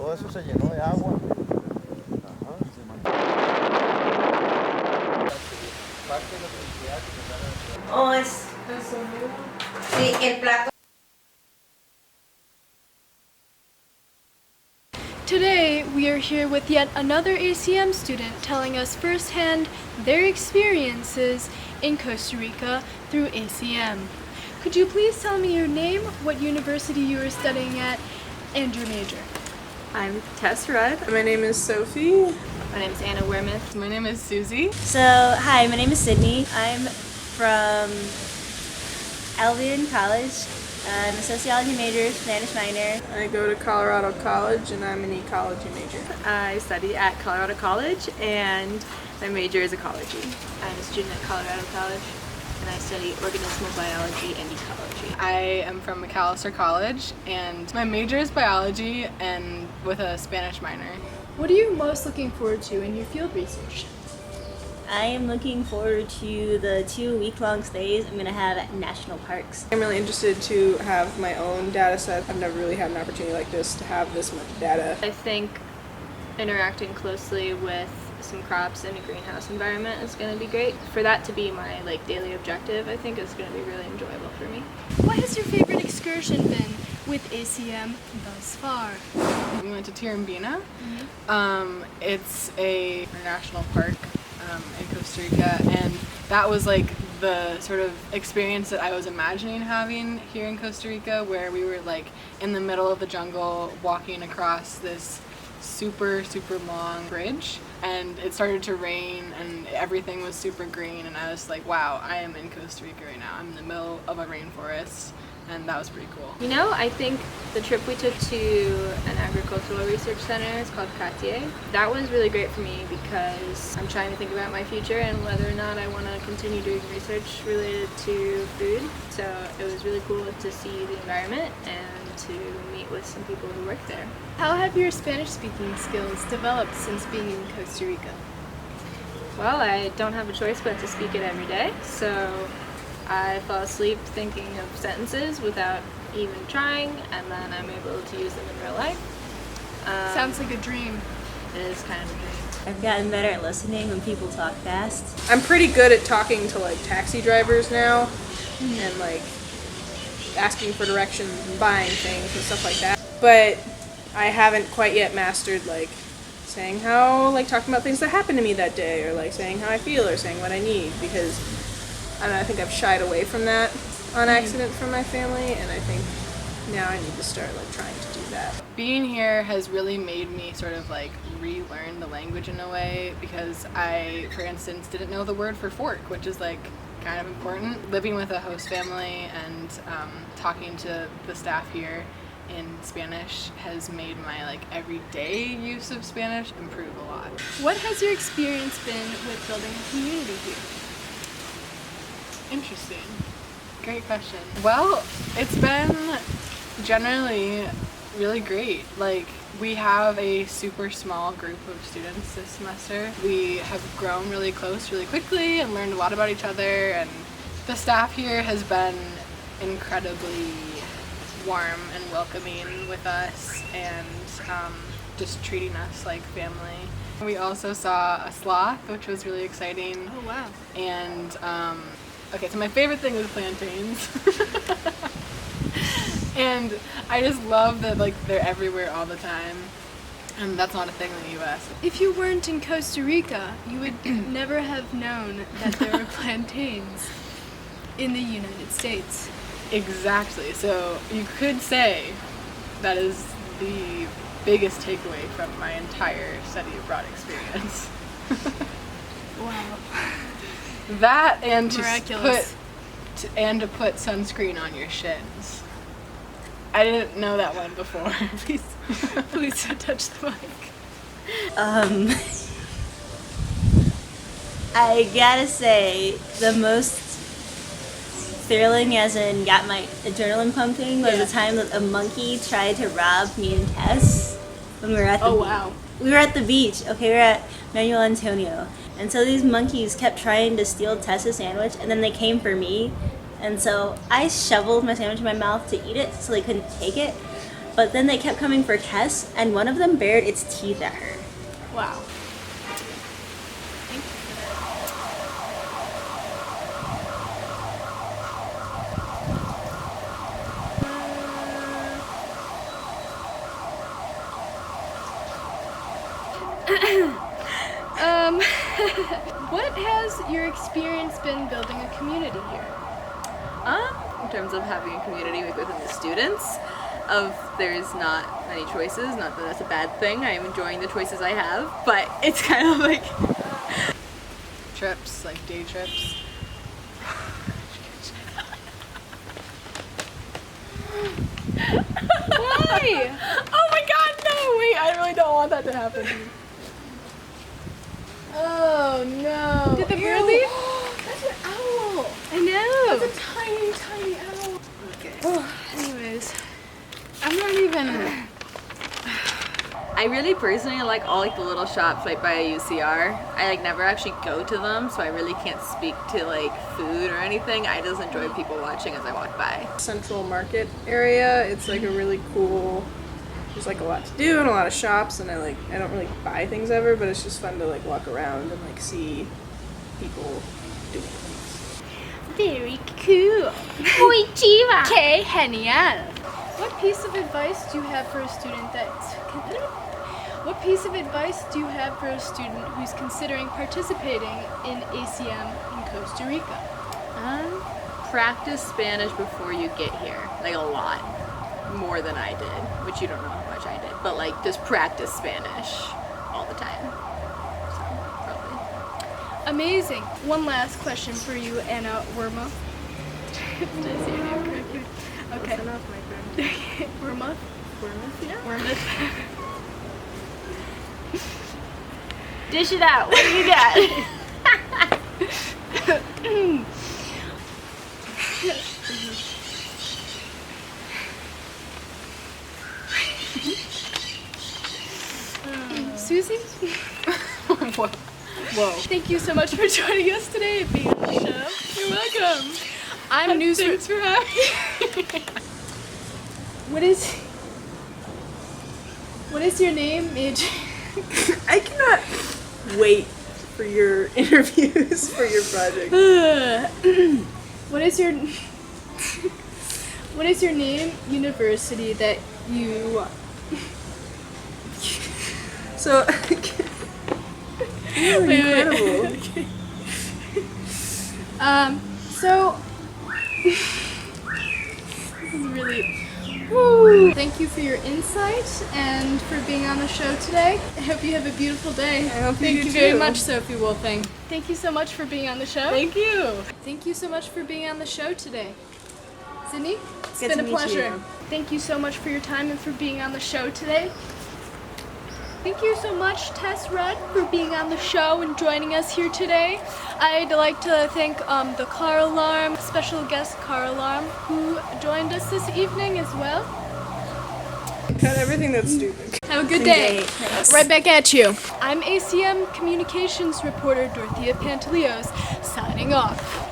todo eso se llenó de agua. Ajá. Oh, sí, el plato. Today, we are here with yet another ACM student telling us firsthand their experiences in Costa Rica through ACM. Could you please tell me your name, what university you are studying at, and your major? I'm Tess Rudd. My name is Sophie. My name is Anna Wermuth. My name is Susie. So, hi, my name is Sydney. I'm from Albion College. I'm a sociology major, Spanish minor. I go to Colorado College and I'm an ecology major. I study at Colorado College and my major is ecology. I'm a student at Colorado College and I study organismal biology and ecology. I am from McAllister College and my major is biology and with a Spanish minor. What are you most looking forward to in your field research? I am looking forward to the 2 week-long stays I'm going to have at national parks. I'm really interested to have my own data set. I've never really had an opportunity like this to have this much data. I think interacting closely with some crops in a greenhouse environment is going to be great. For that to be my daily objective, I think is going to be really enjoyable for me. What has your favorite excursion been with ACM thus far? We went to Tirambina. It's a national park in Costa Rica, and that was like the sort of experience that I was imagining having here in Costa Rica, where we were like in the middle of the jungle walking across this super long bridge, and it started to rain and everything was super green, and I was like, wow, I am in Costa Rica right now. I'm in the middle of a rainforest, and that was pretty cool. You know, I think the trip we took to an agricultural research center is called Cartier. That was really great for me because I'm trying to think about my future and whether or not I want to continue doing research related to food. So it was really cool to see the environment and to meet with some people who work there. How have your Spanish speaking skills developed since being in Costa Rica? Well, I don't have a choice but to speak it every day, so I fall asleep thinking of sentences without even trying, and then I'm able to use them in real life. Sounds like a dream. It is kind of a dream. I've gotten better at listening when people talk fast. I'm pretty good at talking to like taxi drivers now, and like asking for directions and buying things and stuff like that. But I haven't quite yet mastered like saying how, like talking about things that happened to me that day, or like saying how I feel, or saying what I need, because I don't know, I think I've shied away from that on accident from my family, and I think now I need to start like trying to do that. Being here has really made me sort of like relearn the language in a way, because I, for instance, didn't know the word for fork, which is like kind of important. Living with a host family and talking to the staff here in Spanish has made my like everyday use of Spanish improve a lot. What has your experience been with building a community here? Interesting. Great question. Well, it's been generally really great. Like, we have a super small group of students this semester. We have grown really close really quickly and learned a lot about each other, and the staff here has been incredibly warm and welcoming with us, and just treating us like family. We also saw a sloth, which was really exciting. Oh wow. And okay, so my favorite thing was plantains. And I just love that like they're everywhere all the time. And that's not a thing in the US. If you weren't in Costa Rica, you would never have known that there were plantains in the United States. Exactly. So you could say that is the biggest takeaway from my entire study abroad experience. Wow. That and Miraculous. to put sunscreen on your shins. I didn't know that one before. Please don't touch the mic. I gotta say, the most thrilling, as in got my adrenaline pumping, was the time that a monkey tried to rob me and Tess when we were at the beach. Wow. We were at the beach, okay, we were at Manuel Antonio. And so these monkeys kept trying to steal Tess's sandwich, and then they came for me. And so I shoveled my sandwich in my mouth to eat it so they couldn't take it. but then they kept coming for tests, and one of them bared its teeth at her. Wow. What has your experience been building a community here? In terms of having a community within the students, there's not many choices. Not that that's a bad thing. I am enjoying the choices I have, but it's kind of like Trips, like day trips. Why? Oh my god, no! Wait, I really don't want that to happen. Oh no. Did the bird leave? That's an owl! I know. That's a tiny, tiny owl. Oh, anyways, I'm not even. I really personally like all like the little shops right by UCR. I like never actually go to them, so I really can't speak to like food or anything. I just enjoy people watching as I walk by. Central Market area. It's like a really cool. There's like a lot to do and a lot of shops, and I don't really buy things ever, but it's just fun to like walk around and like see people doing things. Very cool. Muy chiva. Okay, genial. What piece of advice do you have for a student who's considering participating in ACM in Costa Rica? Practice Spanish before you get here, like a lot. More than I did, which you don't know how much I did, but like just practice Spanish all the time. So, probably. Amazing. One last question for you, Anna Wormuth. Did I say your name correctly? Okay. Listen up, my friend. Wormuth? Wormuth, yeah. Wormuth. Dish it out. What do you got? Susie? Whoa. Thank you so much for joining us today and being on the show. You're welcome. I'm news. Thanks for having me. What is your name, Age? I cannot wait for your interviews for your project. What is your name, university that you So, you're incredible. So this is really. Woo. Thank you for your insight and for being on the show today. I hope you have a beautiful day. I hope Thank you you do very too. much, Sophie Wolfing. Thank you so much for being on the show. Thank you. Thank you so much for being on the show today. Sydney, it's Good been to a meet pleasure. you. Thank you so much for your time and for being on the show today. Thank you so much, Tess Rudd, for being on the show and joining us here today. I'd like to thank the Car Alarm, special guest Car Alarm, who joined us this evening as well. Cut everything that's stupid. Have a good day. Thanks. Right back at you. I'm ACM Communications reporter Dorothea Pantaleos, signing off.